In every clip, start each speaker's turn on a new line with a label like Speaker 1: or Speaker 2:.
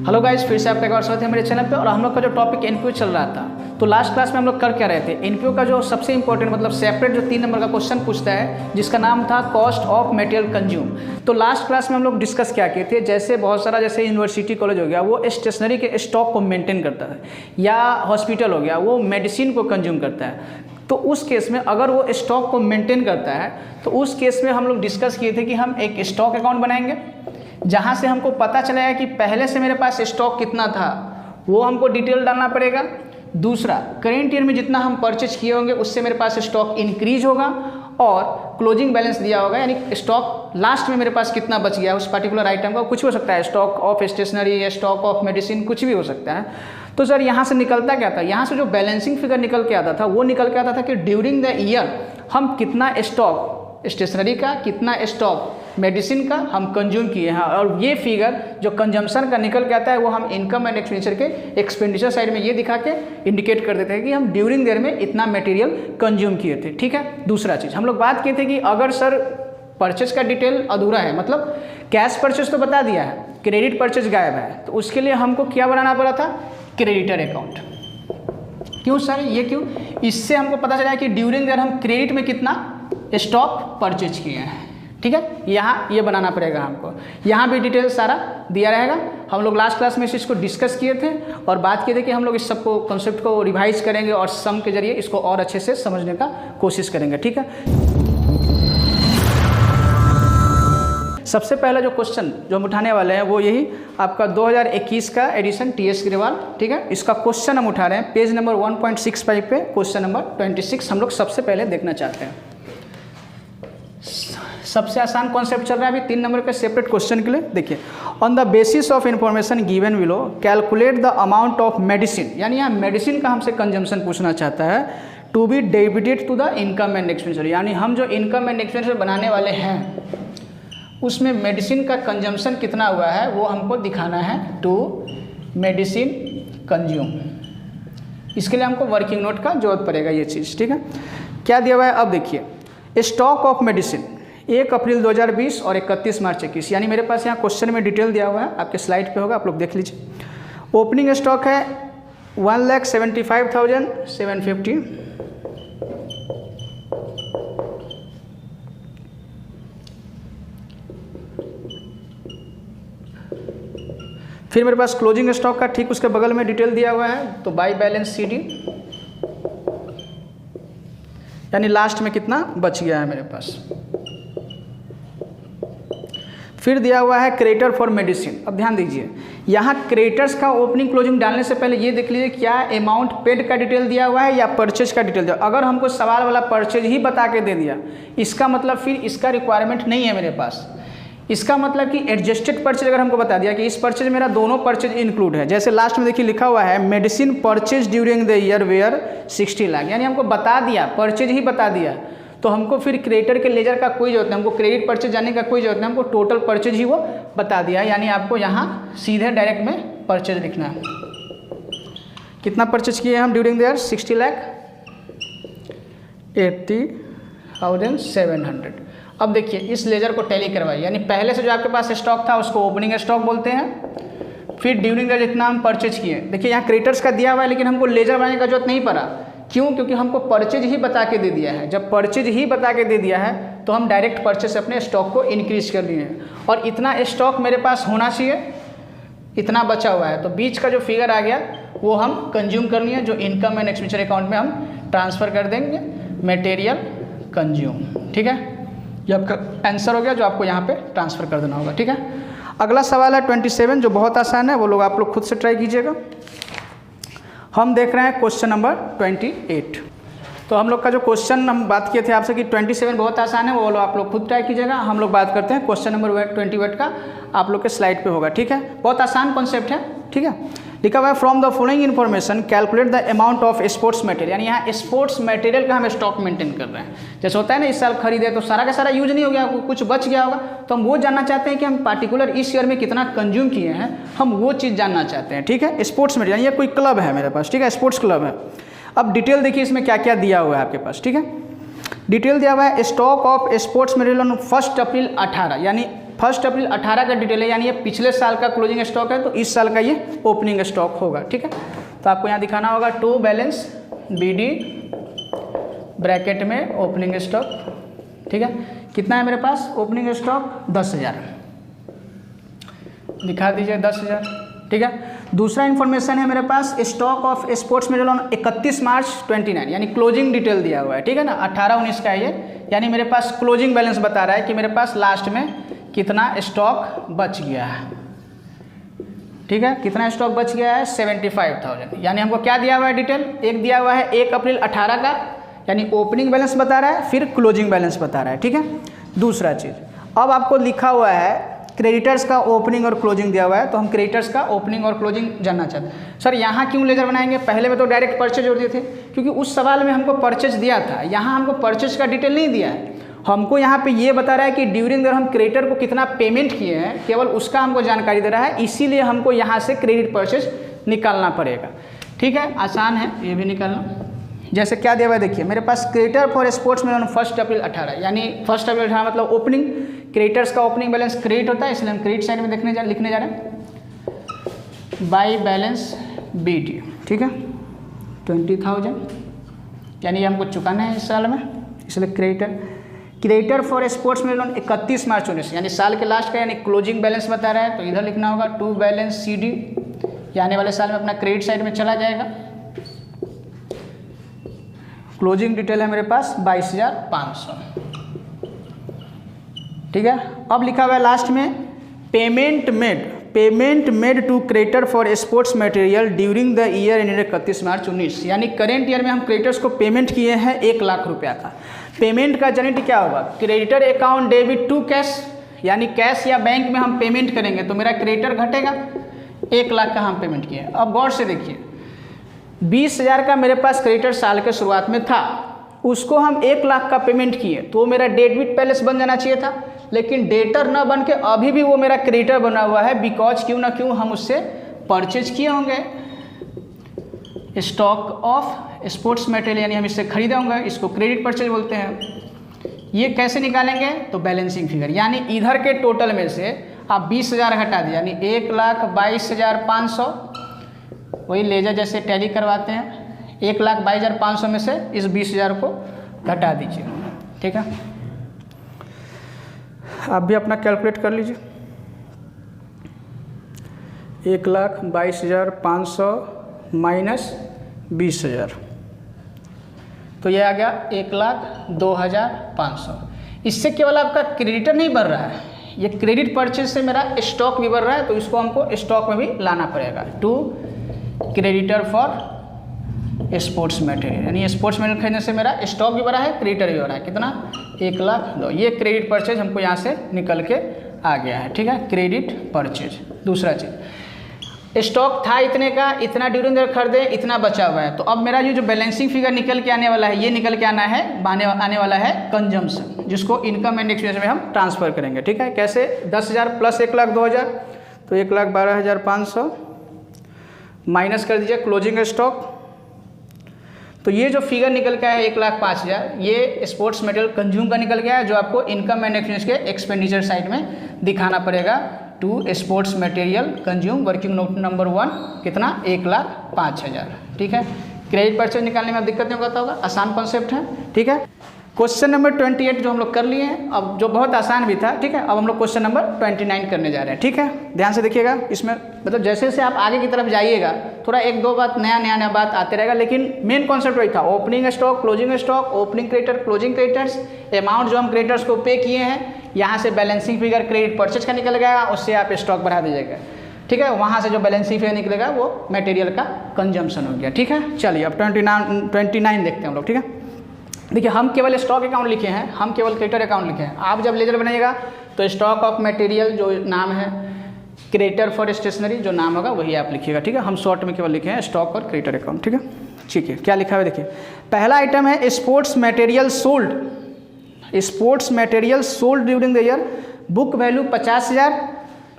Speaker 1: Hello guys, फिर से आपका एक बार स्वागत है मेरे चैनल पे। और हम लोग का जो टॉपिक एनपीओ चल रहा था, तो लास्ट क्लास में हम लोग कर क्या रहे थे, एनपीओ का जो सबसे इंपॉर्टेंट मतलब सेपरेट जो 3 नंबर का क्वेश्चन पूछता है जिसका नाम था कॉस्ट ऑफ मटेरियल कंज्यूम। तो लास्ट क्लास में हम लोग डिस्कस क्या किए थे, जैसे बहुत सारा जैसे यूनिवर्सिटी कॉलेज हो गया वो स्टेशनरी के स्टॉक को मेंटेन करता है, या हॉस्पिटल हो गया वो मेडिसिन को कंज्यूम करता है। तो उस केस में अगर वो स्टॉक को मेंटेन करता है तो उस केस में हम लोग डिस्कस किए थे कि हम एक स्टॉक अकाउंट बनाएंगे जहाँ से हमको पता चलेगा कि पहले से मेरे पास स्टॉक कितना था, वो हमको डिटेल डालना पड़ेगा। दूसरा, करेंट ईयर में जितना हम परचेज किए होंगे उससे मेरे पास स्टॉक इंक्रीज होगा, और क्लोजिंग बैलेंस दिया होगा यानी स्टॉक लास्ट में मेरे पास कितना बच गया उस पर्टिकुलर आइटम का। कुछ भी हो सकता है, स्टॉक ऑफ स्टेशनरी या स्टॉक ऑफ मेडिसिन, कुछ भी हो सकता है। तो सर यहाँ से निकलता क्या था, यहाँ से जो बैलेंसिंग फिगर निकल के आता था वो निकल के आता था कि ड्यूरिंग द ईयर हम कितना स्टॉक स्टेशनरी का, कितना स्टॉक मेडिसिन का हम कंज्यूम किए हैं। और ये फिगर जो कंजम्पशन का निकल के आता है वो हम इनकम एंड एक्सपेंडिचर के एक्सपेंडिचर साइड में ये दिखा के इंडिकेट कर देते हैं कि हम ड्यूरिंग देयर में इतना मटेरियल कंज्यूम किए थे। ठीक है। दूसरा चीज़ हम लोग बात किए थे कि अगर सर परचेज का डिटेल अधूरा है, मतलब कैश परचेज तो बता दिया है, क्रेडिट परचेज गायब है, तो उसके लिए हमको क्या बनाना पड़ा था, क्रेडिटर अकाउंट। क्यों सर, ये क्यों, इससे हमको पता चला कि ड्यूरिंग देयर हम क्रेडिट में कितना स्टॉक परचेज किए हैं। ठीक है, यहाँ ये बनाना पड़ेगा हमको, यहाँ भी डिटेल सारा दिया रहेगा। हम लोग लास्ट क्लास में इस चीज़ को डिस्कस किए थे और बात किए थे कि हम लोग इस सबको कॉन्सेप्ट को रिवाइज करेंगे और सम के जरिए इसको और अच्छे से समझने का कोशिश करेंगे। ठीक है, सबसे पहला जो क्वेश्चन जो हम उठाने वाले हैं वो यही आपका 2021 का एडिशन टीएस ग्रेवाल। ठीक है, इसका क्वेश्चन हम उठा रहे हैं पेज नंबर 1.65 पे, क्वेश्चन नंबर 26 हम लोग सबसे पहले देखना चाहते हैं। सबसे आसान कॉन्सेप्ट चल रहा है अभी 3 नंबर के सेपरेट क्वेश्चन के लिए। देखिए, on the basis of information given below calculate the amount of medicine, यानी यहाँ मेडिसिन का हमसे कंजम्पशन पूछना चाहता है, to be debited to the income and expenditure. यानी हम जो इनकम एंड एक्सपेंडिचर बनाने वाले हैं उसमें मेडिसिन का कंजम्पशन कितना हुआ है वो हमको दिखाना है, टू मेडिसिन कंज्यूम। इसके लिए हमको वर्किंग नोट का जरूरत पड़ेगा ये चीज़। ठीक है, क्या दिया हुआ है अब देखिए, स्टॉक ऑफ मेडिसिन 1 अप्रैल 2020 और 31 मार्च 21, यानी मेरे पास यहाँ क्वेश्चन में डिटेल दिया हुआ है, आपके स्लाइड पे होगा, आप लोग देख लीजिए। ओपनिंग स्टॉक है 1,75,750, फिर मेरे पास क्लोजिंग स्टॉक का ठीक उसके बगल में डिटेल दिया हुआ है, तो बाय बैलेंस सीडी, यानी लास्ट में कितना बच गया है मेरे पास। फिर दिया हुआ है क्रेडिटर फॉर मेडिसिन। अब ध्यान दीजिए, यहाँ क्रेडिटर्स का ओपनिंग क्लोजिंग डालने से पहले ये देख लीजिए क्या अमाउंट पेड का डिटेल दिया हुआ है या परचेज का डिटेल दिया। अगर हमको सवाल वाला परचेज ही बता के दे दिया, इसका मतलब फिर इसका रिक्वायरमेंट नहीं है मेरे पास। इसका मतलब कि एडजस्टेड परचेज अगर हमको बता दिया कि इस परचेज मेरा दोनों परचेज इंक्लूड है, जैसे लास्ट में देखिए लिखा हुआ है medicine purchase during the year were 60 lakh, यानी हमको बता दिया, परचेज ही बता दिया, तो हमको फिर क्रेडिटर के लेजर का कोई जरूरत नहीं, हमको क्रेडिट परचेज जाने का कोई जरूरत नहीं, हमको टोटल परचेज ही वो बता दिया। यानी आपको यहाँ सीधे डायरेक्ट में परचेज लिखना है। कितना परचेज किए हम ड्यूरिंग द ईयर, 60,80,700। अब देखिए इस लेजर को टैली करवाइए, यानी पहले से जो आपके पास स्टॉक था उसको ओपनिंग स्टॉक बोलते हैं, फिर ड्यूरिंग द जितना हम परचेज किए। देखिए यहाँ क्रेडिटर्स का दिया हुआ है लेकिन हमको लेजर बनाने का जरूरत नहीं पड़ा। क्यों, क्योंकि हमको परचेज ही बता के दे दिया है। जब परचेज ही बता के दे दिया है तो हम डायरेक्ट परचेज से अपने स्टॉक को इंक्रीज कर लिए हैं, और इतना स्टॉक मेरे पास होना चाहिए, इतना बचा हुआ है, तो बीच का जो फिगर आ गया वो हम कंज्यूम कर लिए, जो इनकम एंड एक्सपेंडिचर अकाउंट में हम ट्रांसफ़र कर देंगे, मटेरियल कंज्यूम। ठीक है, ये आपका आंसर हो गया जो आपको यहाँ पे ट्रांसफ़र कर देना होगा। ठीक है, अगला सवाल है 27 जो बहुत आसान है, वो लोग आप लोग खुद से ट्राई कीजिएगा। हम देख रहे हैं क्वेश्चन नंबर 28। तो हम लोग का जो क्वेश्चन हम बात किए थे आपसे कि 27 बहुत आसान है, वो लोग आप लोग खुद ट्राई कीजिएगा। हम लोग बात करते हैं क्वेश्चन नंबर 28 का, आप लोग के स्लाइड पे होगा। ठीक है, बहुत आसान कॉन्सेप्ट है। ठीक है, लिखा हुआ है from the following information calculate the amount of sports material, यानी यहाँ स्पोर्ट्स मटेरियल का हम स्टॉक मेंटेन कर रहे हैं। जैसे होता है ना, इस साल खरीदे तो सारा का सारा यूज नहीं हो गया, कुछ बच गया होगा, तो हम वो जानना चाहते हैं कि हम पार्टिकुलर इस ईयर में कितना कंज्यूम किए हैं, हम वो चीज़ जानना चाहते हैं। ठीक है, स्पोर्ट्स मटेरियल, ये कोई क्लब है मेरे पास। ठीक है, स्पोर्ट्स क्लब है। अब डिटेल देखिए इसमें क्या क्या दिया हुआ है आपके पास। ठीक है, डिटेल दिया हुआ है stock of sports material on 1 अप्रैल 18, यानी 1 अप्रैल 18 का डिटेल है, यानी ये पिछले साल का क्लोजिंग स्टॉक है, तो इस साल का ये ओपनिंग स्टॉक होगा। ठीक है, तो आपको यहाँ दिखाना होगा टू बैलेंस BD ब्रैकेट में ओपनिंग स्टॉक। ठीक है, कितना है मेरे पास ओपनिंग स्टॉक? 10,000 दिखा दीजिए, 10,000। ठीक है, दूसरा इन्फॉर्मेशन है मेरे पास stock of sports medal on 31 March 29, यानी क्लोजिंग डिटेल दिया हुआ है। ठीक है ना, 18-19 का है ये, यानी मेरे पास क्लोजिंग बैलेंस बता रहा है कि मेरे पास लास्ट में कितना स्टॉक बच गया है। ठीक है, कितना स्टॉक बच गया है? 75,000। यानी हमको क्या दिया हुआ है डिटेल? एक दिया हुआ है 1 अप्रैल 18 का, यानी ओपनिंग बैलेंस बता रहा है, फिर क्लोजिंग बैलेंस बता रहा है। ठीक है, दूसरा चीज़ अब आपको लिखा हुआ है क्रेडिटर्स का ओपनिंग और क्लोजिंग दिया हुआ है, तो हम क्रेडिटर्स का ओपनिंग और क्लोजिंग जानना चाहते हैं। सर यहाँ क्यों लेजर बनाएंगे? पहले में तो डायरेक्ट परचेज जोड़ दिए थे, क्योंकि उस सवाल में हमको परचेज दिया था, यहाँ हमको परचेज का डिटेल नहीं दिया है। हमको यहाँ पे ये बता रहा है कि ड्यूरिंग द हम क्रेडिटर को कितना पेमेंट किए हैं, केवल उसका हमको जानकारी दे रहा है, इसीलिए हमको यहाँ से क्रेडिट परचेज निकालना पड़ेगा। ठीक है, आसान है ये भी निकालना। जैसे क्या दिया हुआ है देखिए, मेरे पास क्रेडिटर फॉर स्पोर्ट्स में 1 अप्रैल 18, यानी 1 अप्रैल 18 मतलब ओपनिंग, क्रेडिटर्स का ओपनिंग बैलेंस क्रेडिट होता है, इसलिए हम क्रेडिट साइड में लिखने जा रहे हैं बाई बैलेंस BD। ठीक है, 20,000, यानी हमको चुकाना है इस साल में, इसलिए क्रेडिटर फॉर स्पोर्ट्स में 31 मार्च 19, यानी साल के लास्ट का, यानी क्लोजिंग बैलेंस बता रहा है, तो इधर लिखना होगा टू बैलेंस CD, ये आने वाले साल में अपना क्रेडिट साइड में चला जाएगा। क्लोजिंग डिटेल है मेरे पास 22,500। ठीक है, अब लिखा हुआ है लास्ट में payment made to creditor for sports material during the year ended 31 March 19, यानी करेंट ईयर में हम क्रेडिटर्स को पेमेंट किए हैं 1 लाख रुपया का। पेमेंट का जनरेट क्या होगा? Creditor account debit to cash, यानी कैश या बैंक में हम पेमेंट करेंगे तो मेरा क्रेडिटर घटेगा, 1 लाख का हम पेमेंट किए। अब गौर से देखिए, 20,000 का मेरे पास क्रेडिटर साल के शुरुआत में था, उसको हम 1 लाख का पेमेंट किए, तो मेरा डेबिट बैलेंस बन जाना चाहिए था, लेकिन डेटर न बन के अभी भी वो मेरा क्रेडिटर बना हुआ है, बिकॉज क्यों ना क्यों हम उससे परचेज किए होंगे स्टॉक ऑफ स्पोर्ट्स मटेरियल, यानी हम इससे खरीदे होंगे, इसको क्रेडिट परचेज बोलते हैं। ये कैसे निकालेंगे? तो बैलेंसिंग फिगर, यानी इधर के टोटल में से आप 20,000 हटा दिए, यानी 1,22,500, वही लेजर जैसे टैली करवाते हैं, 1,22,500 में से इस 20,000 को घटा दीजिए। ठीक है, आप भी अपना कैलकुलेट कर लीजिए। 1,22,500 माइनस 20,000, तो ये आ गया 1,02,500। इससे केवल आपका क्रेडिटर नहीं बढ़ रहा है, ये क्रेडिट परचेज से मेरा स्टॉक भी बढ़ रहा है, तो इसको हमको स्टॉक में भी लाना पड़ेगा। To creditor for sports material, यानी स्पोर्ट्स मटेरियल खरीदने से मेरा स्टॉक भी बढ़ा है, क्रेडिटर भी बढ़ा है। कितना? 1,02,000। ये क्रेडिट परचेज हमको यहाँ से निकल के आ गया है। ठीक है, क्रेडिट परचेज। दूसरा चीज़, स्टॉक था इतने का, इतना ड्यूरिंग द खरीदे, इतना बचा हुआ है, तो अब मेरा जो बैलेंसिंग फिगर निकल के आने वाला है, ये निकल के आने वाला है कंजम्पशन, जिसको इनकम एंड एक्सपेंस में हम ट्रांसफर करेंगे। ठीक है, कैसे? 10,000 प्लस 1,02,000, तो 1,12,500 माइनस कर दीजिए क्लोजिंग स्टॉक, तो ये जो फिगर निकल के आया 1,05,000, ये स्पोर्ट्स मटेरियल कंज्यूम का निकल गया है, जो आपको इनकम एंड एक्सपेंस के एक्सपेंडिचर साइड में दिखाना पड़ेगा। To sports material consume working note number 1 कितना? 1,05,000। ठीक है, क्रेडिट परचेज निकालने में अब दिक्कत नहीं होता होगा, आसान कॉन्सेप्ट है। ठीक है, क्वेश्चन नंबर 28 जो हम लोग कर लिए हैं, अब जो बहुत आसान भी था। ठीक है, अब हम लोग क्वेश्चन नंबर 29 करने जा रहे हैं। ठीक है, ध्यान से देखिएगा, इसमें मतलब जैसे जैसे आप आगे की तरफ जाइएगा थोड़ा 1-2 बात नया बात आते रहेगा, लेकिन मेन कॉन्सेप्ट वही था। Opening stock, closing stock, opening creditor, closing creditors, amount जो हम क्रेडिटर्स को पे किए हैं, यहाँ से बैलेंसिंग फिगर क्रेडिट परचेज का निकल गया, उससे आप स्टॉक बढ़ा दीजिएगा। ठीक है, वहाँ से जो बैलेंसिंग फिगर निकलेगा वो मटेरियल का कंजम्पशन हो गया। ठीक है, चलिए अब 29 देखते हैं हम लोग। ठीक है, देखिए हम केवल स्टॉक अकाउंट लिखे हैं, हम केवल क्रेडिटर अकाउंट लिखे हैं। आप जब लेजर बनाइएगा तो स्टॉक ऑफ मटेरियल जो नाम है, क्रेडिटर फॉर स्टेशनरी जो नाम होगा वही आप लिखिएगा। ठीक है, हम शॉर्ट में केवल लिखे हैं स्टॉक और क्रेडिटर अकाउंट। ठीक है, ठीक है, क्या लिखा हुआ है देखिए। पहला आइटम है sports material sold, sports material sold during the year, book value 50,000,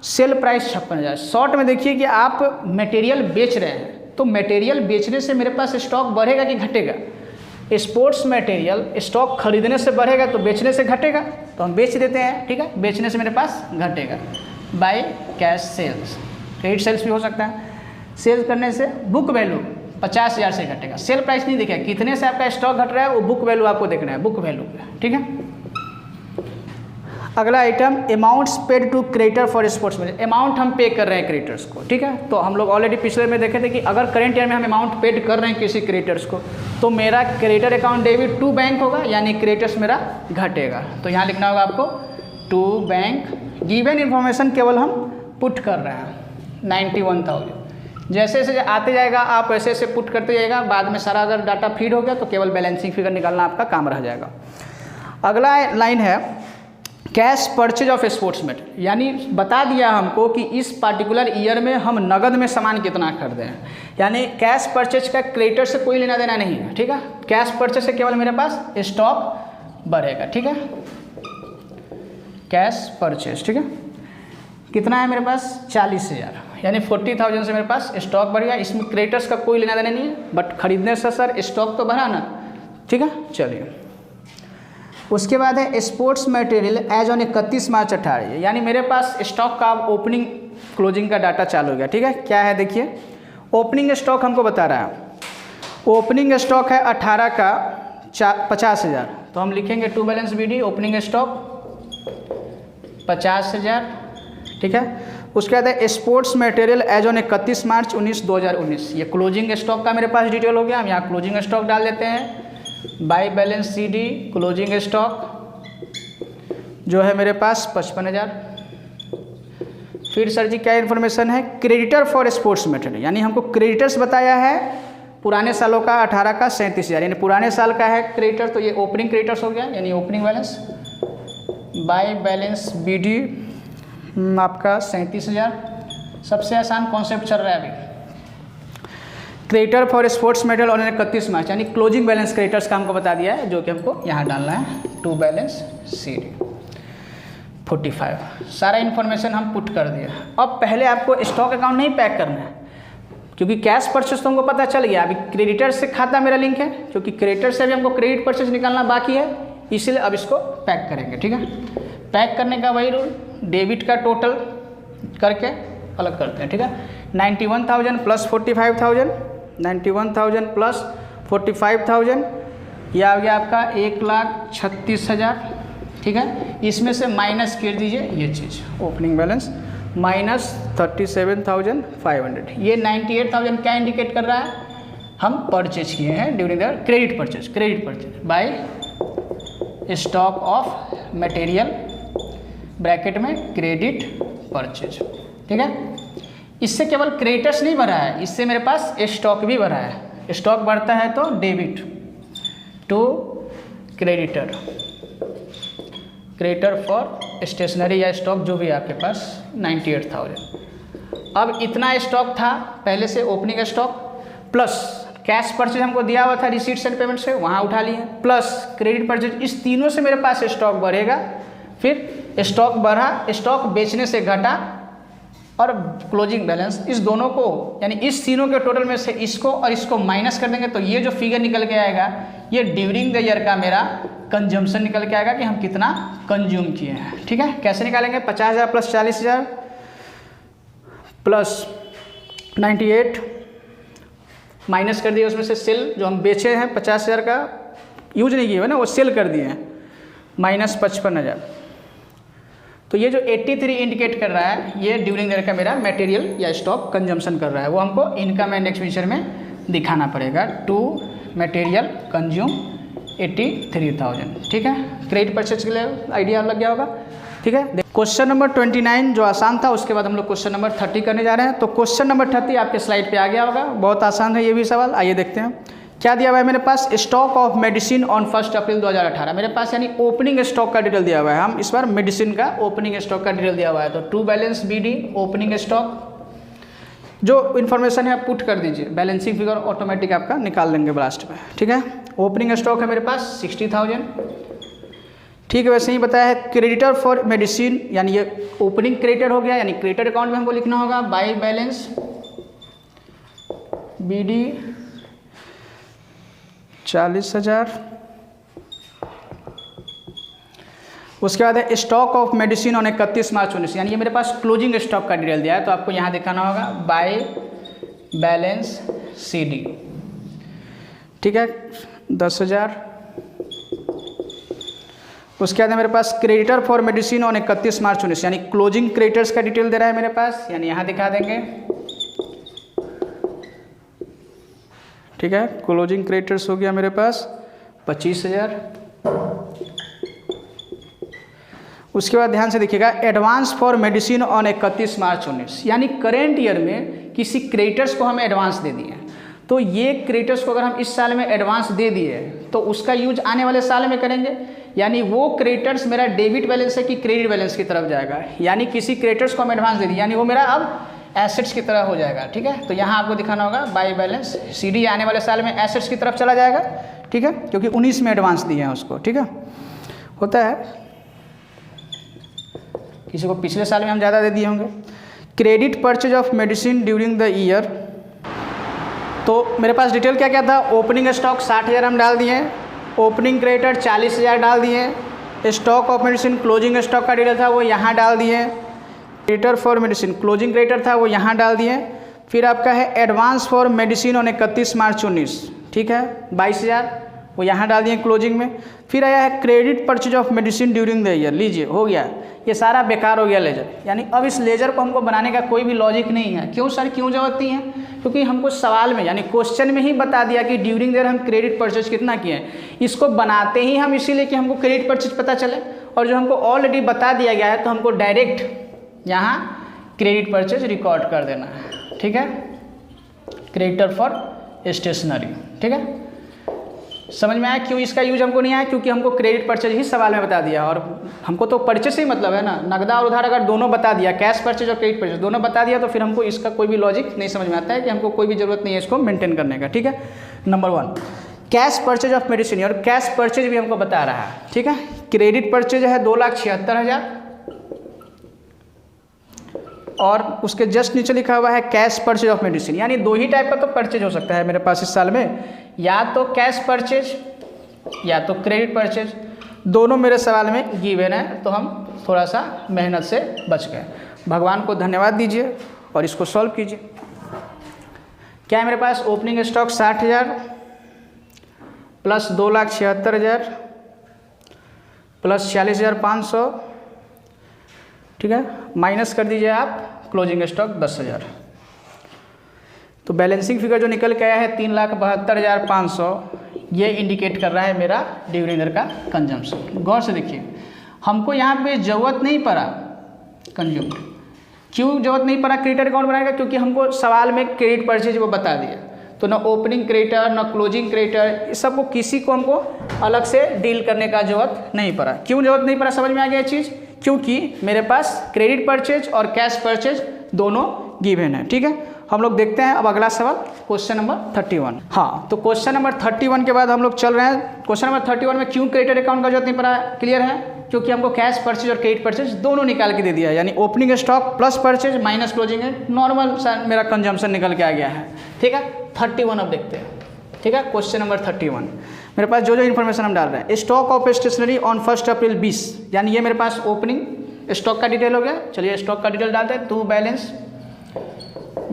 Speaker 1: sale price 56,000। Short में देखिए कि आप मटेरियल बेच रहे हैं, तो मटेरियल बेचने से मेरे पास स्टॉक बढ़ेगा कि घटेगा? स्पोर्ट्स मटेरियल स्टॉक खरीदने से बढ़ेगा तो बेचने से घटेगा, तो हम बेच देते हैं, ठीक है। बेचने से मेरे पास घटेगा। By cash sales, credit sales भी हो सकता है। सेल करने से बुक वैल्यू 50,000 से घटेगा। सेल प्राइस नहीं दिखेगा, कितने से आपका स्टॉक घट रहा है वो बुक वैल्यू आपको देखना है, बुक वैल्यू पे, ठीक है। अगला item amounts paid to creditor for sports material, amount हम पे कर रहे हैं क्रेडिटर्स को, ठीक है। तो हम लोग ऑलरेडी पिछले में देखे थे कि अगर करंट ईयर में हम अमाउंट पेड कर रहे हैं किसी क्रेडिटर्स को, तो मेरा creditor account debit to bank होगा, यानी क्रेडिटर्स मेरा घटेगा। तो यहाँ लिखना होगा आपको टू बैंक। गिवन इन्फॉर्मेशन केवल हम पुट कर रहे हैं 91,000। जैसे जैसे आते जाएगा आप वैसे ऐसे पुट करते जाएगा, बाद में सारा अगर डाटा फीड हो गया तो केवल बैलेंसिंग फिगर निकालना आपका काम रह जाएगा। अगला लाइन है cash purchase of sports material, यानी बता दिया हमको कि इस पार्टिकुलर ईयर में हम नगद में सामान कितना खरीदे हैं, यानी कैश परचेज का क्रेडिटर से कोई लेना देना नहीं है, ठीक है। कैश परचेज से केवल मेरे पास स्टॉक बढ़ेगा, ठीक है। कैश परचेज, ठीक है। कितना है मेरे पास 40,000, यानी 40,000 से मेरे पास स्टॉक बढ़ गया। इसमें क्रेडिटर्स का कोई लेना देना नहीं है, बट खरीदने से सर स्टॉक तो बढ़ा ना, ठीक है। चलिए उसके बाद है स्पोर्ट्स मटेरियल एज ऑन 31 मार्च 18, यानी मेरे पास स्टॉक का ओपनिंग क्लोजिंग का डाटा चालू हो गया, ठीक है। क्या है देखिए, ओपनिंग स्टॉक हमको बता रहा है, ओपनिंग स्टॉक है 18 का 50,000, तो हम लिखेंगे to balance BD opening stock 50,000, ठीक है। उसके बाद है sports material as on 31 March 2019, ये क्लोजिंग स्टॉक का मेरे पास डिटेल हो गया। हम यहाँ क्लोजिंग स्टॉक डाल देते हैं, bye balance CD closing stock जो है मेरे पास 55,000। फिर सर जी क्या इन्फॉर्मेशन है, क्रेडिटर फॉर स्पोर्ट्स मटेरियल, यानी हमको क्रेडिटर्स बताया है पुराने सालों का 18 का 37,000, यानी पुराने साल का है क्रेडिटर, तो ये ओपनिंग क्रेडिटर्स हो गया, यानी opening balance. By balance BD आपका 37,000। सबसे आसान कॉन्सेप्ट चल रहा है अभी, क्रेडिटर फॉर स्पोर्ट्स मटेरियल और 31 मार्च, यानी क्लोजिंग बैलेंस क्रेडिटर्स का हमको बता दिया है, जो कि हमको यहाँ डालना है टू बैलेंस CD 45। सारा इन्फॉर्मेशन हम पुट कर दिया। अब पहले आपको स्टॉक अकाउंट नहीं पैक करना है, क्योंकि कैश परचेस तो हमको पता चल गया। अभी क्रेडिटर से खाता मेरा लिंक है, क्योंकि क्रेडिटर से भी हमको क्रेडिट परचेस निकालना बाकी है, इसलिए अब इसको पैक करेंगे, ठीक है। पैक करने का वही रूल, डेबिट का टोटल करके अलग करते हैं, ठीक है। 91,000 प्लस 45,000, 91,000 प्लस 45,000, ये आ गया आपका 1,36,000, ठीक है। इसमें से माइनस कर दीजिए ये चीज़ ओपनिंग बैलेंस माइनस 37,500। ये 98,000 क्या इंडिकेट कर रहा है, हम परचेज किए हैं during the credit purchase by stock of material bracket में क्रेडिट परचेज, ठीक है। इससे केवल क्रेडिटर्स नहीं बढ़ा है, इससे मेरे पास स्टॉक भी बढ़ा है। स्टॉक बढ़ता है तो debit to creditor, creditor for stationery या स्टॉक जो भी आपके पास 98,000। अब इतना स्टॉक था पहले से opening stock, plus cash purchase हमको दिया हुआ था रिसीट्स एंड पेमेंट से, वहाँ उठा लिए, प्लस क्रेडिट परचेज, इस तीनों से मेरे पास स्टॉक बढ़ेगा। फिर स्टॉक बढ़ा, स्टॉक बेचने से घटा, और क्लोजिंग बैलेंस, इस दोनों को यानी इस तीनों के टोटल में से इसको और इसको माइनस कर देंगे, तो ये जो फिगर निकल के आएगा ये ड्यूरिंग द ईयर का मेरा कंजम्पशन निकल के आएगा कि हम कितना कंज्यूम किए हैं, ठीक है। कैसे निकालेंगे, 50,000 प्लस 40,000 प्लस 98 माइनस कर दिए उसमें से सेल जो हम बेचे हैं 50,000 का यूज नहीं किए हुए ना, वो सेल कर दिए हैं, माइनस 55,000। तो ये जो 83 इंडिकेट कर रहा है ये ड्यूरिंग ईयर का मेरा मटेरियल या स्टॉक कंजम्पशन कर रहा है, वो हमको इनकम एंड एक्सपेंडिचर में दिखाना पड़ेगा। टू मटेरियल कंज्यूम 83,000, ठीक है। क्रेडिट परचेज के लिए आइडिया लग गया होगा, ठीक है। क्वेश्चन नंबर 29 जो आसान था, उसके बाद हम लोग क्वेश्चन नंबर 30 करने जा रहे हैं। तो क्वेश्चन नंबर 30 आपके स्लाइड पे आ गया होगा, बहुत आसान है ये भी सवाल। आइए देखते हैं क्या दिया हुआ है मेरे पास। स्टॉक ऑफ मेडिसिन ऑन 1 अप्रैल 2018 मेरे पास, यानी ओपनिंग स्टॉक का डिटेल दिया हुआ है। हम इस बार मेडिसिन का ओपनिंग स्टॉक का डिटेल दिया हुआ है, तो to balance BD opening stock जो इन्फॉर्मेशन है आप पुट कर दीजिए, बैलेंसिंग फिगर ऑटोमेटिक आपका निकाल लेंगे लास्ट में, ठीक है। ओपनिंग स्टॉक है मेरे पास 60,000, ठीक है। वैसे ही बताया है क्रेडिटर फॉर मेडिसिन, यानी ये ओपनिंग क्रेडिटर हो गया, यानी क्रेडिटर अकाउंट में हमको लिखना होगा बाय बैलेंस BD 40,000। उसके बाद है stock of medicine on 31 March 19, यानी ये मेरे पास क्लोजिंग स्टॉक का डिटेल दिया है, तो आपको यहाँ दिखाना होगा बाय बैलेंस CD, ठीक है, 10,000। उसके बाद मेरे पास creditor for medicine on 31 March 19, यानी क्लोजिंग क्रेडिटर्स का डिटेल दे रहा है मेरे पास, यानी यहाँ दिखा देंगे, ठीक है। क्लोजिंग क्रेडिटर्स हो गया मेरे पास 25,000। उसके बाद ध्यान से देखिएगा advance for medicine on 31 March 19, यानी करेंट ईयर में किसी क्रेडिटर्स को हमें एडवांस दे दिए, तो ये क्रेडिटर्स को अगर हम इस साल में एडवांस दे दिए तो उसका यूज आने वाले साल में करेंगे, यानी वो क्रेडिटर्स मेरा डेबिट बैलेंस है कि क्रेडिट बैलेंस की तरफ जाएगा, यानी किसी क्रेडिटर्स को हम एडवांस दे दिए, यानी वो मेरा अब एसेट्स की तरह हो जाएगा, ठीक है। तो यहाँ आपको दिखाना होगा बाय बैलेंस CD, आने वाले साल में एसेट्स की तरफ चला जाएगा, ठीक है, क्योंकि 19 में एडवांस दिए हैं उसको, ठीक है। होता है किसी को पिछले साल में हम ज़्यादा दे दिए होंगे। Credit purchase of medicine during the year, तो मेरे पास डिटेल क्या क्या था, ओपनिंग स्टॉक 60,000 हम डाल दिए, ओपनिंग क्रेडिटर 40,000 डाल दिए, stock of medicine closing stock का डिटेल था वो यहाँ डाल दिए, creditor for medicine closing creditor था वो यहाँ डाल दिए, फिर आपका है advance for medicine on 31 March 19, ठीक है, 22,000 वो यहाँ डाल दिए क्लोजिंग में। फिर आया है credit purchase of medicine during the year, लीजिए हो गया, ये सारा बेकार हो गया लेजर, यानी अब इस लेजर को हमको बनाने का कोई भी लॉजिक नहीं है। क्यों सर, क्यों जरूरत नहीं है, क्योंकि हमको सवाल में यानी क्वेश्चन में ही बता दिया कि ड्यूरिंग द ईयर हम क्रेडिट परचेज कितना किए हैं। इसको बनाते ही हम इसीलिए कि हमको क्रेडिट परचेज पता चले, और जो हमको ऑलरेडी बता दिया गया है तो हमको डायरेक्ट यहाँ क्रेडिट परचेज रिकॉर्ड कर देना है, ठीक है, क्रेडिटर फॉर स्टेशनरी, ठीक है। समझ में आया क्यों इसका यूज हमको नहीं आया, क्योंकि हमको क्रेडिट परचेज ही सवाल में बता दिया, और हमको तो परचेज से ही मतलब है ना, नगदा और उधार अगर दोनों बता दिया, कैश परचेज और क्रेडिट परचेज दोनों बता दिया, तो फिर हमको इसका कोई भी लॉजिक नहीं समझ में आता है कि हमको कोई भी जरूरत नहीं है इसको मेंटेन करने का, ठीक है। Number 1 cash purchase of medicine, और कैश परचेज भी हमको बता रहा है, ठीक है। क्रेडिट परचेज है 2,76,000, और उसके जस्ट नीचे लिखा हुआ है कैश परचेज ऑफ मेडिसिन, यानी दो ही टाइप का तो परचेज हो सकता है मेरे पास इस साल में, या तो कैश परचेज या तो क्रेडिट परचेज, दोनों मेरे सवाल में गिवन है, तो हम थोड़ा सा मेहनत से बच गए। भगवान को धन्यवाद दीजिए और इसको सॉल्व कीजिए। क्या है मेरे पास, ओपनिंग स्टॉक 60,000 प्लस 2,76,000 प्लस 40,500, ठीक है, माइनस कर दीजिए आप क्लोजिंग स्टॉक 10,000, तो बैलेंसिंग फिगर जो निकल के आया है 3,72,500, ये इंडिकेट कर रहा है मेरा ड्यूरिंग ईयर का कंजम्पशन। गौर से देखिए, हमको यहाँ पे ज़रूरत नहीं पड़ा कंज्यूम, क्यों ज़रूरत नहीं पड़ा क्रेडिटर अकाउंट बनाएगा, क्योंकि हमको सवाल में क्रेडिट परचेज वो बता दिया, तो ना ओपनिंग क्रेडिटर ना क्लोजिंग क्रेडिटर, इस सबको किसी को हमको अलग से डील करने का जरूरत नहीं पड़ा। क्यों जरूरत नहीं पड़ा, समझ में आ गया चीज़, क्योंकि मेरे पास क्रेडिट परचेज और कैश परचेज दोनों गिवन है, ठीक है। हम लोग देखते हैं अब अगला सवाल, क्वेश्चन नंबर 31। हाँ, तो क्वेश्चन नंबर 31 के बाद हम लोग चल रहे हैं क्वेश्चन नंबर 31 में। क्यों क्रेडिटर अकाउंट का जरूरत नहीं पड़ा, क्लियर है, क्योंकि हमको कैश परचेज और क्रेडिट परचेज दोनों निकाल के दे दिया है, यानी opening stock plus purchase minus closing है, नॉर्मल मेरा कंजम्पशन निकल के आ गया है, ठीक है। 31 अब देखते हैं, ठीक है। क्वेश्चन नंबर 31 मेरे पास जो जो इन्फॉर्मेशन हम डाल रहे हैं, stock of stationery on 1 April 20, यानी ये मेरे पास ओपनिंग स्टॉक का डिटेल हो गया। चलिए स्टॉक का डिटेल डालते हैं, to balance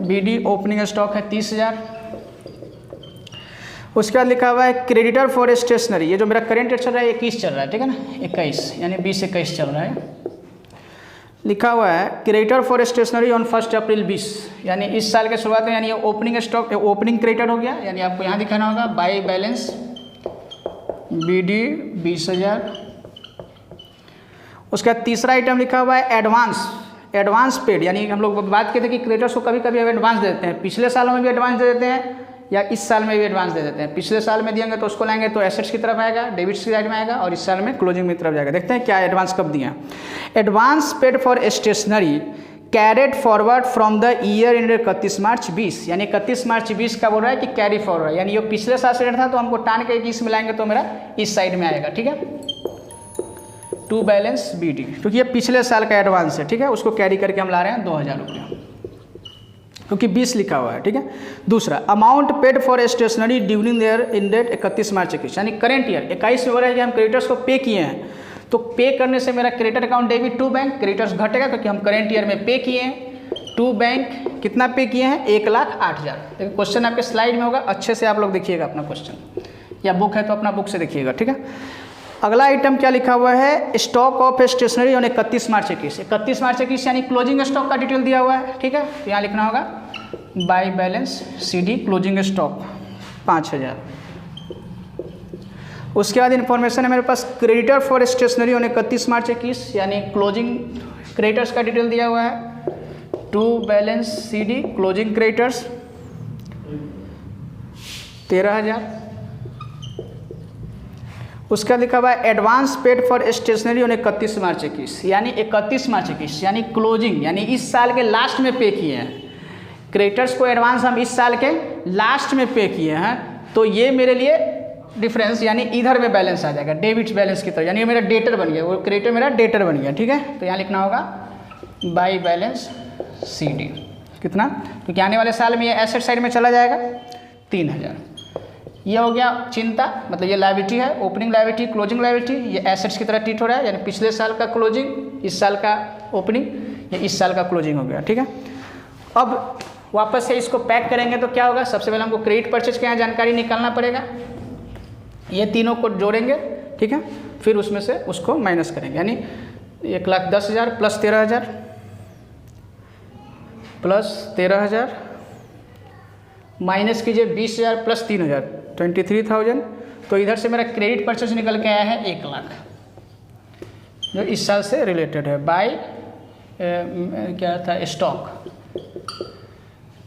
Speaker 1: BD opening stock है 30,000। उसके बाद लिखा हुआ है क्रेडिटर फॉर स्टेशनरी, ये जो मेरा करेंट रेट चल रहा है 21 चल रहा है, ठीक है ना, 21 यानी 20-21 चल रहा है। लिखा हुआ है creditor for stationery on 1 April 20, यानी इस साल के शुरुआत में, यानी ये ओपनिंग स्टॉक ओपनिंग क्रेडिटर हो गया, यानी आपको यहाँ दिखाना होगा बाय बैलेंस BD 20,000। उसके बाद तीसरा आइटम लिखा हुआ है एडवांस पेड, यानी हम लोग बात किए थे कि क्रेडिटर्स को कभी कभी एडवांस दे देते हैं, पिछले सालों में भी एडवांस दे देते हैं या इस साल में भी एडवांस दे देते हैं। पिछले साल में दिएंगे तो उसको लाएंगे तो एसेट्स की तरफ आएगा, डेबिट्स की साइड में आएगा, और इस साल में क्लोजिंग की तरफ जाएगा। देखते हैं क्या एडवांस कब दिया। Advance paid for stationery carried forward from the year in 31 March 20, यानी 31 मार्च 20 का बोल रहा है कि कैरी फॉरवर्ड, यानी ये पिछले साल से था तो हमको टान के 21 मिलाएंगे तो मेरा इस साइड में आएगा, ठीक है। टू बैलेंस BD, क्योंकि ये पिछले साल का एडवांस है, ठीक है, उसको कैरी करके हम ला रहे हैं 2,000 रुपये। क्योंकि 20 लिखा हुआ है, ठीक है। दूसरा, amount paid for stationery during there in date 31 March 21, यानी करेंट ईयर 21 में हो रहा है कि हम क्रेडिटर्स को पे किए हैं, तो पे करने से मेरा creditor account debit to bank, creditors घटेगा क्योंकि हम करेंट ईयर में पे किए हैं। टू बैंक कितना पे किए हैं? 1,08,000। देखिए क्वेश्चन आपके स्लाइड में होगा, अच्छे से आप लोग देखिएगा अपना क्वेश्चन, या बुक है तो अपना बुक से देखिएगा, ठीक है। अगला आइटम क्या लिखा हुआ है? Stock of stationery on 31 March 21। 31 March 21 यानी क्लोजिंग स्टॉक का डिटेल दिया हुआ है, ठीक है। तो यहाँ लिखना होगा by balance CD closing stock 5,000। उसके बाद इन्फॉर्मेशन है मेरे पास creditor for stationery on 31 March 21, यानी क्लोजिंग क्रेडिटर्स का डिटेल दिया हुआ है। To balance CD closing creditors 13,000। उसका लिखा हुआ है advance paid for stationery on 31 March 21, यानी 31 मार्च 21 यानी क्लोजिंग, यानी इस साल के लास्ट में पे किए हैं। क्रेडिटर्स को एडवांस हम इस साल के लास्ट में पे किए हैं, तो ये मेरे लिए डिफरेंस यानी इधर में बैलेंस आ जाएगा, डेबिट बैलेंस की तरह, यानी मेरा डेटर बन गया, वो क्रेडिटर मेरा डेटर बन गया, ठीक है। तो यहाँ लिखना होगा बाय बैलेंस CD कितना, क्योंकि आने वाले साल में ये एसेट साइड में चला जाएगा 3,000। ये हो गया चिंता, मतलब ये लायबिलिटी है, ओपनिंग लायबिलिटी, क्लोजिंग लायबिलिटी, ये एसेट्स की तरह ट्रीट हो रहा है, यानी पिछले साल का क्लोजिंग, इस साल का ओपनिंग, या इस साल का क्लोजिंग हो गया, ठीक है। अब वापस से इसको पैक करेंगे तो क्या होगा? सबसे पहले हमको क्रेडिट परचेज के यहाँ जानकारी निकालना पड़ेगा, ये तीनों को जोड़ेंगे, ठीक है, फिर उसमें से उसको माइनस करेंगे, यानी 1,10,000 प्लस 13,000 प्लस 13,000 माइनस कीजिए 20,000 प्लस 3,000 23,000। तो इधर से मेरा क्रेडिट परचेज निकल के आया है 1,00,000, जो इस साल से रिलेटेड है। बाय क्या था? स्टॉक,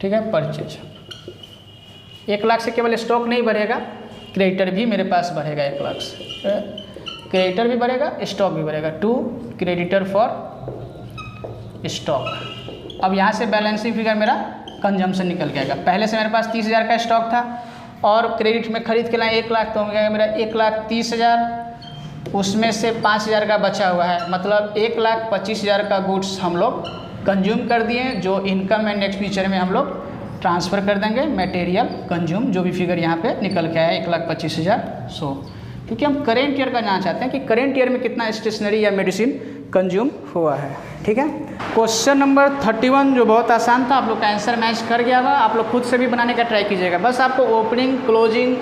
Speaker 1: ठीक है, परचेज 1,00,000 से केवल स्टॉक नहीं बढ़ेगा, क्रेडिटर भी मेरे पास बढ़ेगा 1,00,000 से, क्रेडिटर भी बढ़ेगा, स्टॉक भी बढ़ेगा। To creditor for stock. अब यहाँ से बैलेंसिंग फिगर मेरा कंजम्पशन निकल के आएगा। पहले से मेरे पास 30,000 का स्टॉक था और क्रेडिट में खरीद के लाए 1,00,000, तो हो गया मेरा 1,30,000, उसमें से 5,000 का बचा हुआ है, मतलब 1,25,000 का गुड्स हम लोग कंज्यूम कर दिए, जो इनकम एंड एक्सपेंडिचर में हम लोग ट्रांसफ़र कर देंगे, मटेरियल कंज्यूम, जो भी फिगर यहाँ पे निकल के आया 1,25,100। क्योंकि हम करेंट ईयर का जानना चाहते हैं कि करेंट ईयर में कितना स्टेशनरी या मेडिसिन कंज्यूम हुआ है, ठीक है। क्वेश्चन नंबर 31 जो बहुत आसान था, आप लोग का आंसर मैच कर गया होगा, आप लोग खुद से भी बनाने का ट्राई कीजिएगा। बस आपको ओपनिंग क्लोजिंग,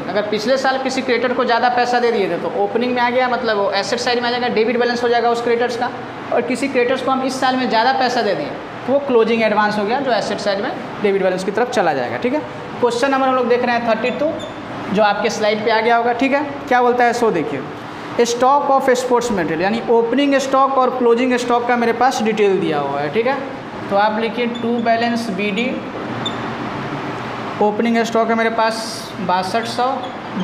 Speaker 1: अगर पिछले साल किसी क्रेडिटर को ज़्यादा पैसा दे दिए थे तो ओपनिंग में आ गया, मतलब वो एसेट साइड में आ जाएगा, डेबिट बैलेंस हो जाएगा उस क्रेडिटर्स का। और किसी क्रेडिटर्स को हम इस साल में ज़्यादा पैसा दे दिए तो वो क्लोजिंग एडवांस हो गया, जो एसेट साइड में डेबिट बैलेंस की तरफ चला जाएगा, ठीक है। क्वेश्चन नंबर हम लोग देख रहे हैं 32, जो आपके स्लाइड पे आ गया होगा, ठीक है। क्या बोलता है सो देखिए, स्टॉक ऑफ स्पोर्ट्स मटेरियल, यानी ओपनिंग स्टॉक और क्लोजिंग स्टॉक का मेरे पास डिटेल दिया हुआ है, ठीक है। तो आप लिखिए to balance BD, opening stock है मेरे पास 6200,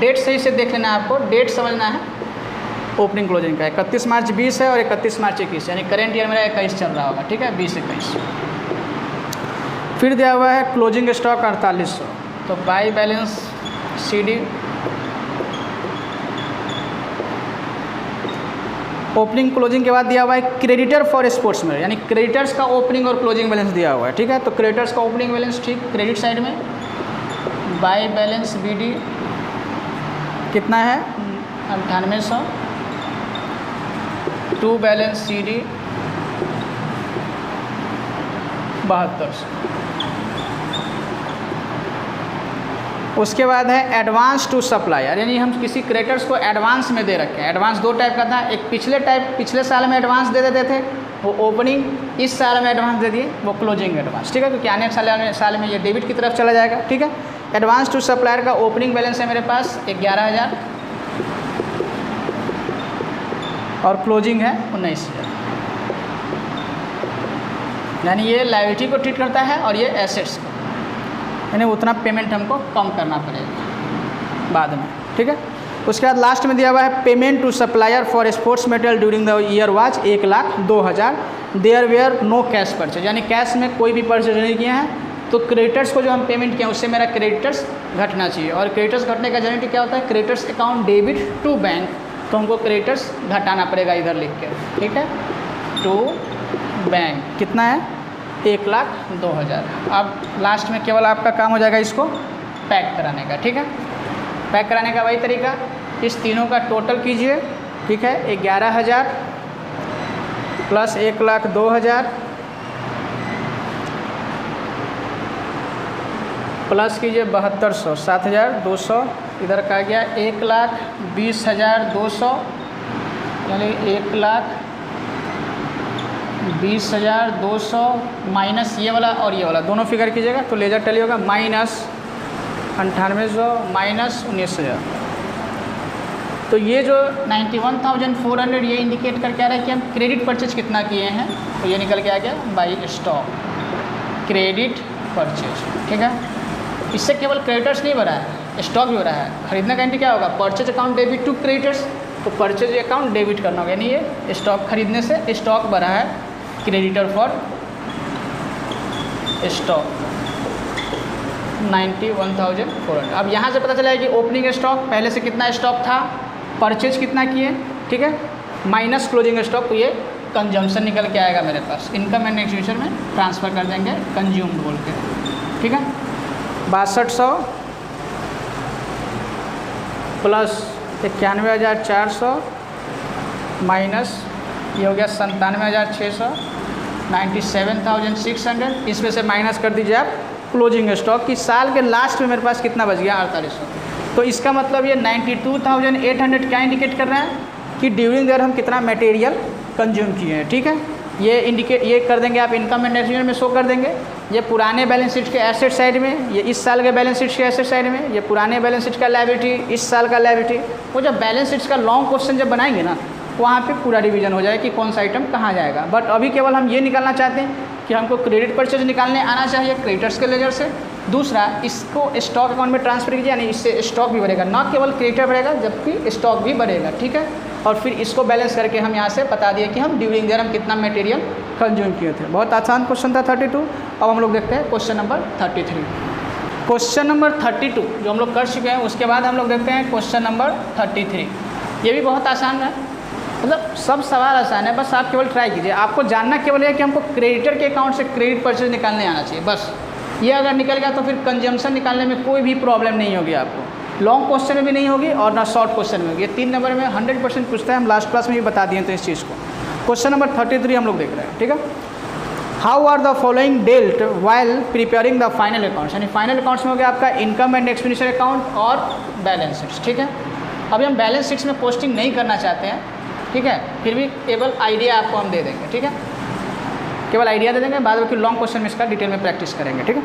Speaker 1: डेट सही से देख लेना है, आपको डेट समझना है। ओपनिंग क्लोजिंग का 31 मार्च 20 है और 31 मार्च 21, यानी करेंट ईयर मेरा 21 चल रहा होगा, ठीक है, 20-21। फिर दिया हुआ है क्लोजिंग स्टॉक 4800, तो bye balance CD, opening closing के बाद दिया हुआ है क्रेडिटर फॉर स्पोर्ट्स में, यानी क्रेडिटर्स का ओपनिंग और क्लोजिंग बैलेंस दिया हुआ है, ठीक है। तो क्रेडिटर्स का ओपनिंग बैलेंस ठीक क्रेडिट साइड में, बाय बैलेंस BD कितना है 9800, टू बैलेंस CD 7200। उसके बाद है एडवांस टू सप्लायर, यानी हम किसी क्रेडिटर्स को एडवांस में दे रखे हैं। एडवांस दो टाइप का था, एक पिछले साल में एडवांस दे देते थे, वो ओपनिंग, इस साल में एडवांस दे दिए, वो क्लोजिंग एडवांस, ठीक है, क्योंकि आने साल में ये डेबिट की तरफ चला जाएगा, ठीक है। एडवांस टू सप्लायर का ओपनिंग बैलेंस है मेरे पास 11,000 और क्लोजिंग है 19,000, यानी ये लायबिलिटी को ट्रीट करता है और ये एसेट्स को, यानी उतना पेमेंट हमको कम करना पड़ेगा बाद में, ठीक है। उसके बाद लास्ट में दिया हुआ है payment to supplier for sports material during the year was 1,02,000, there were no cash purchase, यानी कैश में कोई भी परचेज नहीं किए हैं, तो क्रेडिटर्स को जो हम पेमेंट किए उससे मेरा क्रेडिटर्स घटना चाहिए। और क्रेडिटर्स घटने का जनरेटिव क्या होता है? Creditors account debit to bank, तो हमको क्रेडिटर्स घटाना पड़ेगा इधर लिख के, ठीक है, टू बैंक कितना है 1,02,000। अब लास्ट में केवल आपका काम हो जाएगा इसको पैक कराने का, ठीक है। पैक कराने का वही तरीका, इस तीनों का टोटल कीजिए, ठीक है। 11,000 प्लस 1,02,000 प्लस कीजिए 7,200, 7,200 इधर का गया 1,20,200 यानी 1,20,200 माइनस ये वाला और ये वाला दोनों फिगर कीजिएगा तो लेजर टैली होगा -98,900 माइनस 19,000। तो ये जो 91,400 ये इंडिकेट करके आ रहा है कि हम क्रेडिट परचेज कितना किए हैं, तो ये निकल के आ गया बाई स्टॉक क्रेडिट परचेज, ठीक है। इससे केवल क्रेडिटर्स नहीं बढ़ा है, स्टॉक भी हो रहा है। खरीदने का एंट्री क्या होगा, purchase account debit to creditors, तो परचेज अकाउंट डेबिट करना होगा, यानी ये स्टॉक खरीदने से स्टॉक बढ़ा है, क्रेडिटर फॉर स्टॉक 91,400। अब यहाँ से पता चला है कि ओपनिंग स्टॉक पहले से कितना स्टॉक था, परचेज कितना किए, ठीक है, माइनस क्लोजिंग स्टॉक, तो ये कंजम्पशन निकल के आएगा मेरे पास। इनकम एंड एक्सपेंडिचर में ट्रांसफ़र कर देंगे कंज्यूम्ड बोल के, ठीक है। 6200 प्लस 91,400 माइनस ये हो गया 97,600 97,600। इसमें से माइनस कर दीजिए आप क्लोजिंग स्टॉक की साल के लास्ट में मेरे पास कितना बच गया 4800। तो इसका मतलब ये 92,800 क्या इंडिकेट कर रहा है कि ड्यूरिंग ईयर हम कितना मटेरियल कंज्यूम किए हैं, ठीक है। ये कर देंगे आप इनकम एंड एक्सपेंडिचर में शो कर देंगे, ये पुराने बैलेंस शीट के एसेट साइड में, ये इस साल के बैलेंस शीट के एसेट साइड में, ये पुराने बैलेंस शीट का लायबिलिटी, इस साल का लायबिलिटी। वो जब बैलेंस शीट्स का लॉन्ग क्वेश्चन जब बनाएंगे ना, वहाँ पे पूरा रिवीजन हो जाए कि कौन सा आइटम कहाँ जाएगा। बट अभी केवल हम ये निकालना चाहते हैं कि हमको क्रेडिट परचेज निकालने आना चाहिए क्रेडिटर्स के लेजर से। दूसरा, इसको स्टॉक अकाउंट में ट्रांसफर कीजिए, यानी इससे स्टॉक भी बढ़ेगा, ना केवल क्रेडिटर बढ़ेगा जबकि स्टॉक भी बढ़ेगा, ठीक है। और फिर इसको बैलेंस करके हम यहाँ से बता दिए कि हम ड्यूरिंग ईयर हम कितना मटेरियल कंज्यूम किए थे। बहुत आसान क्वेश्चन था 32। अब हम लोग देखते हैं क्वेश्चन नंबर 33। क्वेश्चन नंबर 32 जो हम लोग कर चुके हैं, उसके बाद हम लोग देखते हैं क्वेश्चन नंबर 33। ये भी बहुत आसान है, मतलब सब सवाल आसान है, बस आप केवल ट्राई कीजिए। आपको जानना केवल है कि हमको क्रेडिटर के अकाउंट से क्रेडिट परचेज निकालने आना चाहिए, बस। ये अगर निकल गया तो फिर कंजम्पशन निकालने में कोई भी प्रॉब्लम नहीं होगी आपको, लॉन्ग क्वेश्चन में भी नहीं होगी और ना शॉर्ट क्वेश्चन में होगी। ये 3 नंबर में 100% पूछता है, हम लास्ट क्लास में भी बता दिए तो इस चीज़ को। क्वेश्चन नंबर 33 हम लोग देख रहे हैं, ठीक है। How are the following dealt while preparing the final accounts, यानी फाइनल अकाउंट्स में हो गया आपका इनकम एंड एक्सपेंडिचर अकाउंट और बैलेंस शीट्स, ठीक है। अभी हम बैलेंस शीट्स में पोस्टिंग नहीं करना चाहते हैं, ठीक है, फिर भी केवल आइडिया आपको हम दे देंगे, ठीक है, केवल आइडिया दे देंगे, बाद में फिर लॉन्ग क्वेश्चन में इसका डिटेल में प्रैक्टिस करेंगे, ठीक है।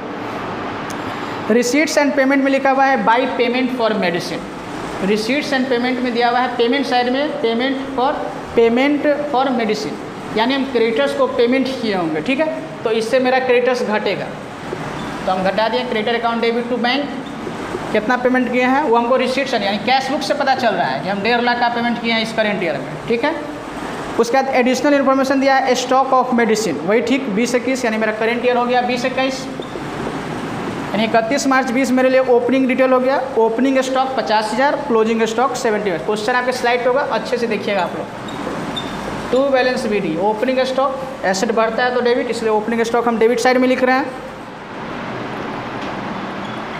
Speaker 1: रिसीट्स एंड पेमेंट में लिखा हुआ है by payment for medicine. Receipts and payment में दिया हुआ है पेमेंट साइड में पेमेंट फॉर मेडिसिन, यानी हम क्रेडिटर्स को पेमेंट किए होंगे, ठीक है। तो इससे मेरा क्रेडिटर्स घटेगा, तो हम घटा दिए creditor account debit to bank. कितना पेमेंट किए हैं वो हमको रिसीट्स यानी कैश बुक से पता चल रहा है कि हम 1.5 लाख का पेमेंट किए हैं इस करेंट ईयर में, ठीक है। उसके बाद एडिशनल इन्फॉर्मेशन दिया है स्टॉक ऑफ मेडिसिन, वही ठीक 20-21, यानी मेरा करेंट ईयर हो गया 20-21, यानी 31 मार्च 20 मेरे लिए ओपनिंग डिटेल हो गया। Opening stock 50,000, closing stock 70,000। Question आपके स्लाइड पे होगा, अच्छे से देखिएगा आप लोग। To balance BD, opening stock asset बढ़ता है तो डेबिट, इसलिए ओपनिंग स्टॉक हम डेबिट साइड में लिख रहे हैं।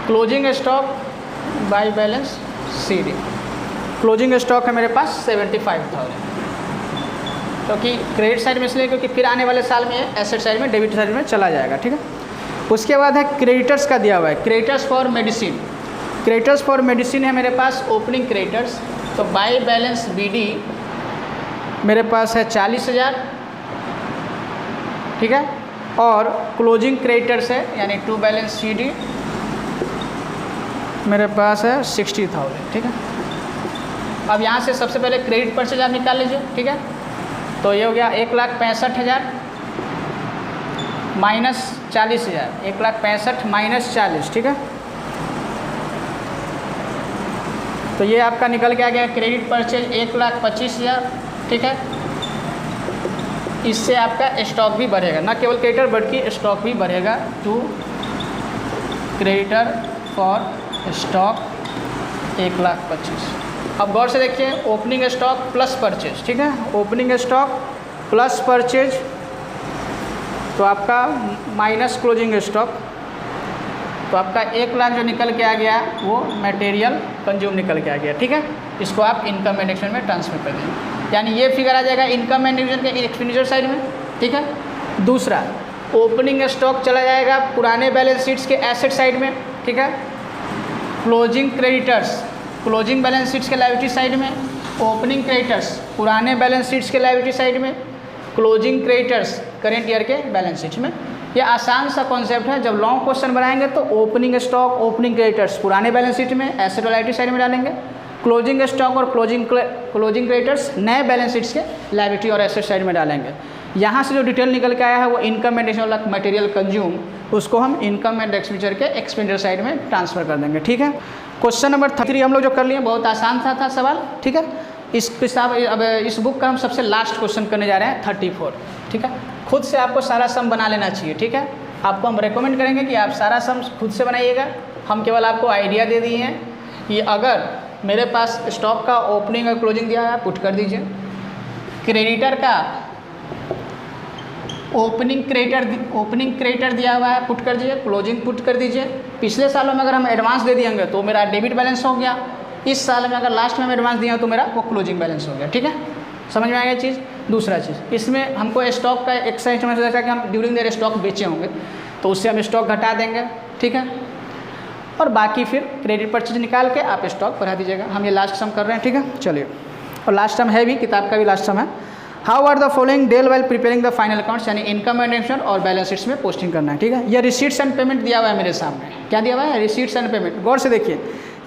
Speaker 1: Closing stock by balance CD, closing stock है मेरे पास 75,000, क्योंकि क्रेडिट साइड में इसलिए क्योंकि फिर आने वाले साल में एसेट साइड में डेबिट साइड में चला जाएगा, ठीक है। उसके बाद है क्रेडिटर्स का दिया हुआ है creditors for medicine. Creditors for medicine है मेरे पास ओपनिंग क्रेडिटर्स, तो बाई बैलेंस BD मेरे पास है 40,000, ठीक है। और क्लोजिंग क्रेडिटर्स है यानी टू बैलेंस CD मेरे पास है 60,000, ठीक है। अब यहाँ से सबसे पहले क्रेडिट परचेज आप निकाल लीजिए, ठीक है। तो ये हो गया 1,65,000 माइनस 40,000, 1,65,000 माइनस 40, ठीक है। तो ये आपका निकल के आ गया क्रेडिट परचेज 1,25,000, ठीक है। इससे आपका स्टॉक भी बढ़ेगा, ना केवल क्रेडिटर बल्कि स्टॉक भी बढ़ेगा। To creditor for stock 1,25,000। अब गौर से देखिए, ओपनिंग स्टॉक प्लस परचेज, ठीक है। ओपनिंग स्टॉक प्लस परचेज तो आपका माइनस क्लोजिंग स्टॉक, तो आपका 1 लाख जो निकल के आ गया वो मटेरियल कंज्यूम निकल के आ गया। ठीक है, इसको आप इनकम एंड एक्सपेंडिचर में ट्रांसफर कर देंगे, यानी ये फिगर आ जाएगा इनकम एंड एक्सपेंडिचर के एक्सपेंडिचर साइड में। ठीक है, दूसरा ओपनिंग स्टॉक चला जाएगा पुराने बैलेंस शीट्स के एसेट साइड में। ठीक है, closing creditors closing balance sheets के लायबिलिटी साइड में, ओपनिंग क्रेडिटर्स पुराने बैलेंस शीट्स के लायबिलिटी साइड में, क्लोजिंग क्रेडिटर्स करेंट ईयर के बैलेंस शीट्स में। ये आसान सा कॉन्सेप्ट है, जब लॉन्ग क्वेश्चन बनाएंगे तो ओपनिंग स्टॉक ओपनिंग क्रेडिटर्स पुराने बैलेंस शीट में एसेट और लायबिलिटी साइड में डालेंगे, क्लोजिंग स्टॉक और क्लोजिंग क्रेडिटर्स नए बैलेंस शीट्स के लायबिलिटी और एसेट साइड में डालेंगे। यहाँ से जो डिटेल निकल के आया है वो income and expenditure material consume, उसको हम इनकम एंड एक्सपेंडिचर के एक्सपेंडिचर साइड में ट्रांसफर कर देंगे। ठीक है, क्वेश्चन नंबर 3 हम लोग जो कर लिए बहुत आसान था सवाल। ठीक है, अब इस बुक का हम सबसे लास्ट क्वेश्चन करने जा रहे हैं 34। ठीक है, खुद से आपको सारा सम बना लेना चाहिए। ठीक है, आपको हम रेकमेंड करेंगे कि आप सारा सम खुद से बनाइएगा। हम केवल आपको आइडिया दे दिए हैं कि अगर मेरे पास स्टॉक का ओपनिंग और क्लोजिंग दिया है पुट कर दीजिए, क्रेडिटर का ओपनिंग क्रेडिटर दिया हुआ है पुट कर दीजिए, क्लोजिंग पुट कर दीजिए। पिछले सालों में अगर हम एडवांस दे दिएंगे तो मेरा डेबिट बैलेंस हो गया, इस साल में अगर लास्ट में हम एडवांस दिया तो मेरा वो क्लोजिंग बैलेंस हो गया। ठीक है, समझ में आ गया चीज़। दूसरा चीज़ इसमें हमको स्टॉक का एक्स्ट्रा इंस्ट्रूमेंट जैसा कि हम ड्यूरिंग देयर स्टॉक बेचे होंगे तो उससे हम स्टॉक घटा देंगे। ठीक है, और बाकी फिर क्रेडिट परचेज निकाल के आप स्टॉक बढ़ा दीजिएगा। हम ये लास्ट सम कर रहे हैं। ठीक है, चलिए, और लास्ट सम है भी, किताब का भी लास्ट सम है। How are the following deal while preparing the final accounts, यानी इनकम एंड एक्सपेंडिचर और बैलेंस शीट्स में पोस्टिंग करना है। ठीक है, ये रिसीट्स एंड पेमेंट दिया हुआ है मेरे सामने। क्या दिया हुआ है? Receipts and payment. गौर से देखिए,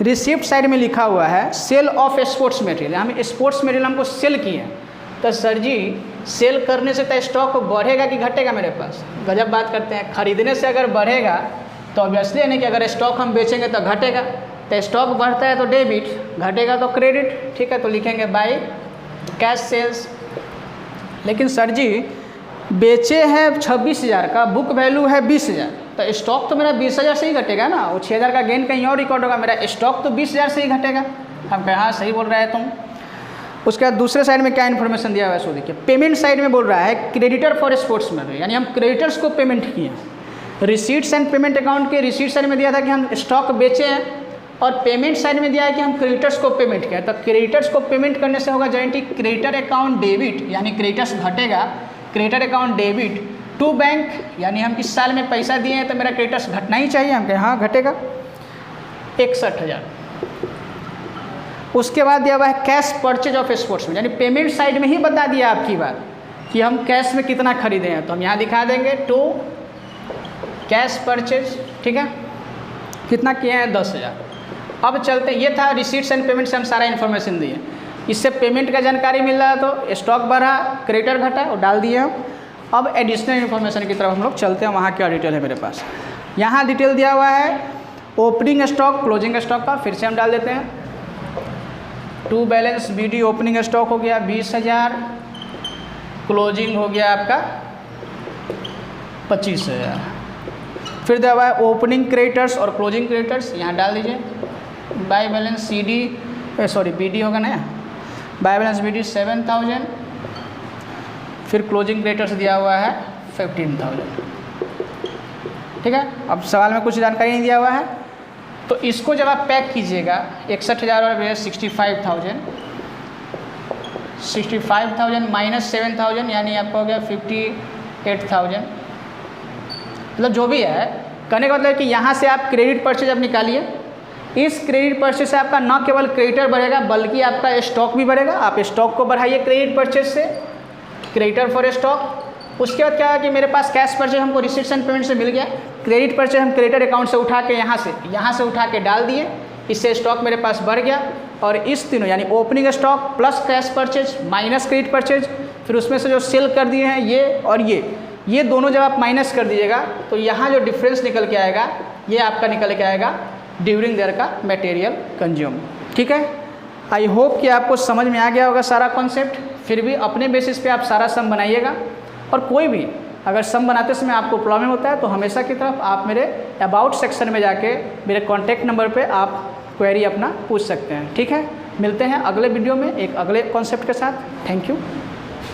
Speaker 1: रिसिप्ट साइड में लिखा हुआ है सेल ऑफ स्पोर्ट्स मटेरियल, हम स्पोर्ट्स मटेरियल हमको सेल किए, तो सर जी सेल करने से तो स्टॉक बढ़ेगा कि घटेगा मेरे पास? गजब बात करते हैं। खरीदने से अगर बढ़ेगा तो ऑब्वियसली है नहीं कि अगर स्टॉक हम बेचेंगे तो घटेगा, तो स्टॉक बढ़ता है तो डेबिट, घटेगा तो क्रेडिट। ठीक है, तो लिखेंगे बाय कैश सेल्स। लेकिन सर जी बेचे हैं 26,000 का, बुक वैल्यू है 20,000, तो स्टॉक तो मेरा 20,000 से ही घटेगा ना, वो 6,000 का गेन कहीं और रिकॉर्ड होगा, मेरा स्टॉक तो 20,000 से ही घटेगा। हम कहें हाँ सही बोल रहा है तुम। उसके बाद दूसरे साइड में क्या इन्फॉर्मेशन दिया हुआ है सो देखिए, पेमेंट साइड में बोल रहा है क्रेडिटर फॉर स्पोर्ट्स में, यानी हम क्रेडिटर्स को पेमेंट किए। रिसीट्स एंड पेमेंट अकाउंट के रिसीट साइड में दिया था कि हम स्टॉक बेचे हैं, और पेमेंट साइड में दिया है कि हम क्रेडिटर्स को पेमेंट किया। तो क्रेडिटर्स को पेमेंट करने से होगा जनरेटली क्रेडिटर अकाउंट डेबिट, यानी क्रेडिटर्स घटेगा, creditor account debit to bank, यानी हम इस साल में पैसा दिए हैं तो मेरा क्रेडिटर्स घटना ही चाहिए। हम कहें हाँ घटेगा 61,000। उसके बाद दिया हुआ है कैश परचेज ऑफ स्पोर्ट्स में, यानी पेमेंट साइड में ही बता दिया आपकी बात कि हम कैश में कितना खरीदे हैं, तो हम यहाँ दिखा देंगे टू कैश परचेज। ठीक है, कितना किए हैं? 10,000। अब चलते, ये था रिसीट्स एंड पेमेंट से हम सारा इन्फॉर्मेशन दिए। इससे पेमेंट का जानकारी मिल रहा है तो स्टॉक बढ़ा, क्रेडिटर घटा, और डाल दिए हम। अब एडिशनल इन्फॉर्मेशन की तरफ हम लोग चलते हैं, वहाँ क्या डिटेल है मेरे पास। यहाँ डिटेल दिया हुआ है ओपनिंग स्टॉक क्लोजिंग स्टॉक का, फिर से हम डाल देते हैं। To balance BD opening stock हो गया 20,000, क्लोजिंग हो गया आपका 25,000। फिर दिया हुआ है ओपनिंग क्रेडिटर्स और क्लोजिंग क्रेडिटर्स, यहाँ डाल दीजिए। बाय बैलेंस BD होगा ना, बाय बैलेंस BD 7,000, फिर क्लोजिंग क्रेडिटर्स दिया हुआ है 15,000। ठीक है, अब सवाल में कुछ जानकारी नहीं दिया हुआ है, तो इसको जब आप पैक कीजिएगा 61,000 और 65,000 माइनस 7,000, यानी आपका हो गया 58,000। मतलब जो भी है, कहने का मतलब कि यहाँ से आप क्रेडिट परचेज अब निकालिए। इस क्रेडिट परचेज से आपका न केवल क्रेडिटर बढ़ेगा बल्कि आपका स्टॉक भी बढ़ेगा। आप स्टॉक को बढ़ाइए क्रेडिट परचेज से, क्रेडिटर फॉर स्टॉक। उसके बाद क्या है कि मेरे पास कैश परचेज हमको रिसीट्स एंड पेमेंट से मिल गया, क्रेडिट परचेज हम क्रेडिटर अकाउंट से उठा के यहाँ से उठा के डाल दिए, इससे स्टॉक मेरे पास बढ़ गया। और इस तीनों यानी opening stock plus cash purchase minus credit purchase, फिर उसमें से जो सेल कर दिए हैं ये और ये दोनों जब आप माइनस कर दीजिएगा तो यहाँ जो डिफरेंस निकल के आएगा ये आपका निकल के आएगा ड्यूरिंग देयर का मटेरियल कंज्यूम। ठीक है, आई होप कि आपको समझ में आ गया होगा सारा कॉन्सेप्ट। फिर भी अपने बेसिस पे आप सारा सम बनाइएगा, और कोई भी अगर सम बनाते समय आपको प्रॉब्लम होता है तो हमेशा की तरफ आप मेरे अबाउट सेक्शन में जाके मेरे कॉन्टैक्ट नंबर पे आप क्वेरी अपना पूछ सकते हैं। ठीक है, मिलते हैं अगले वीडियो में एक अगले कॉन्सेप्ट के साथ। Thank you.